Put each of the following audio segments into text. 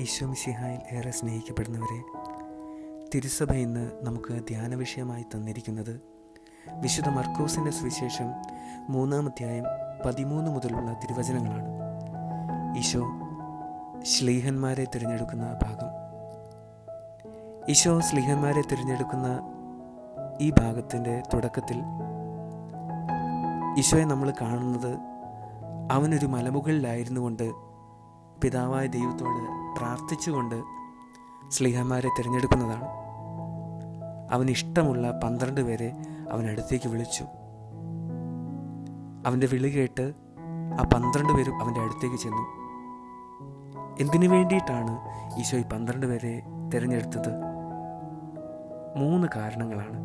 ഈശോ മിശിഹായിൽ ഏറെ സ്നേഹിക്കപ്പെടുന്നവരെ, തിരുസഭ ഇന്ന് നമുക്ക് ധ്യാന വിഷയമായി തന്നിരിക്കുന്നത് വിശുദ്ധ മർക്കോസിൻ്റെ സുവിശേഷം 3-ാം അധ്യായം 13 മുതലുള്ള തിരുവചനങ്ങളാണ്. ഈശോ ശ്ലീഹന്മാരെ തിരഞ്ഞെടുക്കുന്ന ഭാഗം. ഈശോ ശ്ലീഹന്മാരെ തിരഞ്ഞെടുക്കുന്ന ഈ ഭാഗത്തിൻ്റെ തുടക്കത്തിൽ ഈശോയെ നമ്മൾ കാണുന്നത് അവനൊരു മലമുകളിലായിരുന്നു കൊണ്ട് പിതാവായ ദൈവത്തോട് പ്രാർത്ഥിച്ചുകൊണ്ട് ശ്ലീഹന്മാരെ തിരഞ്ഞെടുക്കുന്നതാണ്. അവനിഷ്ടമുള്ള 12 പേരെ അവനടുത്തേക്ക് വിളിച്ചു. അവൻ്റെ വിളി കേട്ട് ആ 12 പേരും അവൻ്റെ അടുത്തേക്ക് ചെന്നു. എന്തിനു വേണ്ടിയിട്ടാണ് ഈശോ ഈ 12 പേരെ തിരഞ്ഞെടുത്തത്? 3 കാരണങ്ങളാണ്.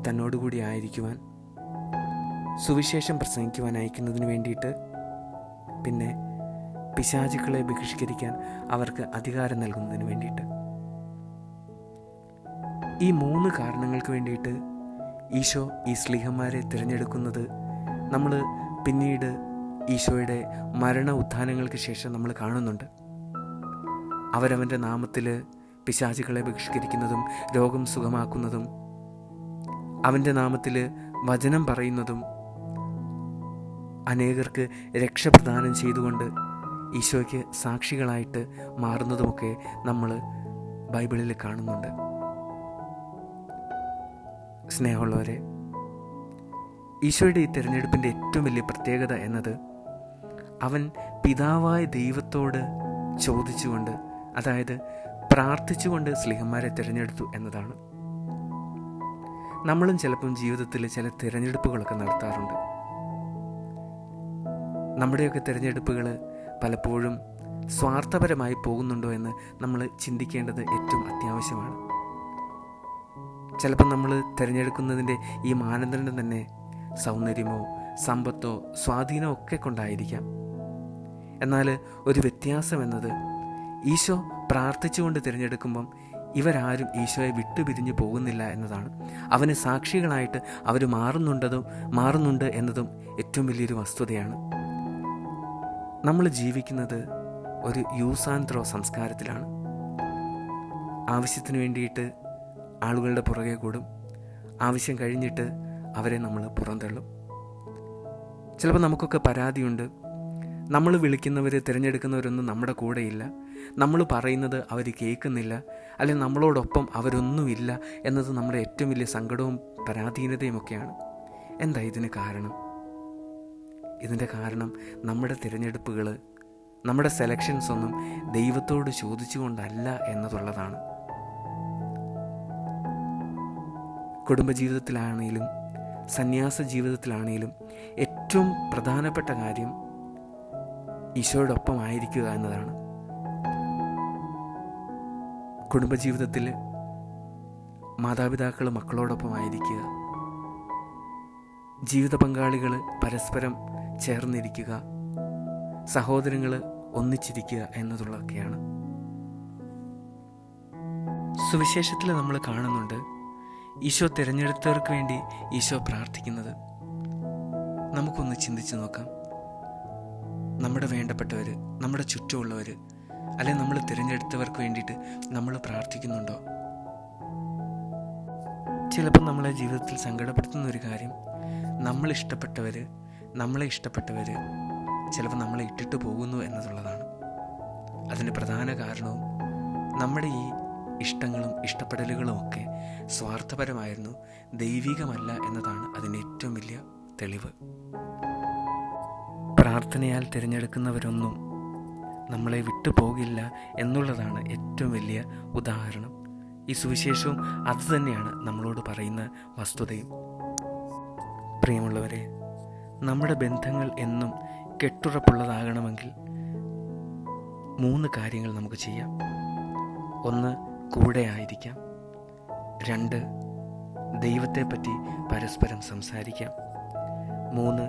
തന്നോടുകൂടി ആയിരിക്കുവാൻ, സുവിശേഷം പ്രസംഗിക്കുവാൻ അയക്കുന്നതിന് വേണ്ടിയിട്ട്, പിന്നെ പിശാചുക്കളെ ബഹിഷ്കരിക്കാൻ അവർക്ക് അധികാരം നൽകുന്നതിന് വേണ്ടിയിട്ട്. ഈ 3 കാരണങ്ങൾക്ക് വേണ്ടിയിട്ട് ഈശോ ഈ ശ്ലീഹന്മാരെ തിരഞ്ഞെടുക്കുന്നത് നമ്മൾ പിന്നീട് ഈശോയുടെ മരണ ഉത്ഥാനങ്ങൾക്ക് ശേഷം നമ്മൾ കാണുന്നുണ്ട്. അവരവൻ്റെ നാമത്തിൽ പിശാചുക്കളെ ബഹിഷ്കരിക്കുന്നതും രോഗം സുഖമാക്കുന്നതും അവൻ്റെ നാമത്തിൽ വചനം പറയുന്നതും അനേകർക്ക് രക്ഷപ്രദാനം ചെയ്തുകൊണ്ട് ഈശോയ്ക്ക് സാക്ഷികളായിട്ട് മാറുന്നതുമൊക്കെ നമ്മൾ ബൈബിളിൽ കാണുന്നുണ്ട്. സ്നേഹമുള്ളവരെ, ഈശോയുടെ ഈ തിരഞ്ഞെടുപ്പിൻ്റെ ഏറ്റവും വലിയ പ്രത്യേകത എന്നത് അവൻ പിതാവായ ദൈവത്തോട് ചോദിച്ചുകൊണ്ട്, അതായത് പ്രാർത്ഥിച്ചുകൊണ്ട് ശ്ലീഹന്മാരെ തിരഞ്ഞെടുത്തു എന്നതാണ്. നമ്മളും ചിലപ്പം ജീവിതത്തിൽ ചില തിരഞ്ഞെടുപ്പുകളൊക്കെ നടത്താറുണ്ട്. നമ്മുടെയൊക്കെ തിരഞ്ഞെടുപ്പുകൾ പലപ്പോഴും സ്വാർത്ഥപരമായി പോകുന്നുണ്ടോ എന്ന് നമ്മൾ ചിന്തിക്കേണ്ടത് ഏറ്റവും അത്യാവശ്യമാണ്. ചിലപ്പോൾ നമ്മൾ തിരഞ്ഞെടുക്കുന്നതിൻ്റെ ഈ മാനദണ്ഡം തന്നെ സൗന്ദര്യമോ സമ്പത്തോ സ്വാധീനമോ ഒക്കെ കൊണ്ടായിരിക്കാം. എന്നാൽ ഒരു വ്യത്യാസം എന്നത് ഈശോ പ്രാർത്ഥിച്ചുകൊണ്ട് തിരഞ്ഞെടുക്കുമ്പം ഇവരാരും ഈശോയെ വിട്ടുപിരിഞ്ഞു പോകുന്നില്ല എന്നതാണ്. അവന് സാക്ഷികളായിട്ട് അവർ മാറുന്നുണ്ട് എന്നതും ഏറ്റവും വലിയൊരു വസ്തുതയാണ്. നമ്മൾ ജീവിക്കുന്നത് ഒരു യൂസ് ആൻഡ് ത്രോ സംസ്കാരത്തിലാണ്. ആവശ്യത്തിന് വേണ്ടിയിട്ട് ആളുകളുടെ പുറകെ കൂടും, ആവശ്യം കഴിഞ്ഞിട്ട് അവരെ നമ്മൾ പുറന്തള്ളും. ചിലപ്പോൾ നമുക്കൊക്കെ പരാതിയുണ്ട്, നമ്മൾ വിളിക്കുന്നവർ, തിരഞ്ഞെടുക്കുന്നവരൊന്നും നമ്മുടെ കൂടെയില്ല, നമ്മൾ പറയുന്നത് അവർ കേൾക്കുന്നില്ല, അല്ലെങ്കിൽ നമ്മളോടൊപ്പം അവരൊന്നുമില്ല എന്നത് നമ്മുടെ ഏറ്റവും വലിയ സങ്കടവും പരാധീനതയുമൊക്കെയാണ്. എന്താ ഇതിന് കാരണം? ഇതിൻ്റെ കാരണം നമ്മുടെ തിരഞ്ഞെടുപ്പുകൾ, നമ്മുടെ സെലക്ഷൻസ് ഒന്നും ദൈവത്തോട് ചോദിച്ചുകൊണ്ടല്ല എന്നതുള്ളതാണ്. കുടുംബജീവിതത്തിലാണെങ്കിലും സന്യാസ ജീവിതത്തിലാണെങ്കിലും ഏറ്റവും പ്രധാനപ്പെട്ട കാര്യം ഈശോയോടൊപ്പം ആയിരിക്കുക എന്നതാണ്. കുടുംബജീവിതത്തിൽ മാതാപിതാക്കൾ മക്കളോടൊപ്പം ആയിരിക്കുക, ജീവിത പങ്കാളികൾ പരസ്പരം ചേർന്നിരിക്കുക, സഹോദരങ്ങൾ ഒന്നിച്ചിരിക്കുക എന്നതുള്ളതൊക്കെയാണ്. സുവിശേഷത്തിൽ നമ്മൾ കാണുന്നുണ്ട് ഈശോ തിരഞ്ഞെടുത്തവർക്ക് വേണ്ടി ഈശോ പ്രാർത്ഥിക്കുന്നത്. നമുക്കൊന്ന് ചിന്തിച്ചു നോക്കാം. നമ്മുടെ വേണ്ടപ്പെട്ടവർ, നമ്മുടെ ചുറ്റുമുള്ളവർ, അല്ലെങ്കിൽ നമ്മൾ തിരഞ്ഞെടുത്തവർക്ക് വേണ്ടിയിട്ട് നമ്മൾ പ്രാർത്ഥിക്കുന്നുണ്ടോ? ചിലപ്പോൾ നമ്മളെ ജീവിതത്തിൽ സങ്കടപ്പെടുത്തുന്ന ഒരു കാര്യം, നമ്മളെ ഇഷ്ടപ്പെട്ടവർ ചിലപ്പോൾ നമ്മളെ ഇട്ടിട്ട് പോകുന്നു എന്നതുള്ളതാണ്. അതിന് പ്രധാന കാരണവും നമ്മുടെ ഈ ഇഷ്ടങ്ങളും ഇഷ്ടപ്പെടലുകളും ഒക്കെ സ്വാർത്ഥപരമായിരുന്നു, ദൈവികമല്ല എന്നതാണ് അതിൻ്റെ ഏറ്റവും വലിയ തെളിവ്. പ്രാർത്ഥനയാൽ തിരഞ്ഞെടുക്കുന്നവരൊന്നും നമ്മളെ വിട്ടുപോകില്ല എന്നുള്ളതാണ് ഏറ്റവും വലിയ ഉദാഹരണം. ഈ സുവിശേഷവും അതുതന്നെയാണ് നമ്മളോട് പറയുന്ന വസ്തുതയും. പ്രിയമുള്ളവരെ, നമ്മുടെ ബന്ധങ്ങൾ എന്നും കെട്ടുറപ്പുള്ളതാകണമെങ്കിൽ 3 കാര്യങ്ങൾ നമുക്ക് ചെയ്യാം. 1, കൂടെ ആയിരിക്കാം. 2, ദൈവത്തെപ്പറ്റി പരസ്പരം സംസാരിക്കാം. 3,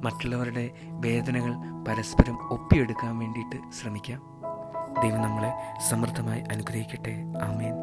മറ്റുള്ളവരുടെ വേദനകൾ പരസ്പരം ഒപ്പിയെടുക്കാൻ വേണ്ടിയിട്ട് ശ്രമിക്കാം. ദൈവം നമ്മളെ സമൃദ്ധമായി അനുഗ്രഹിക്കട്ടെ. ആമേൻ.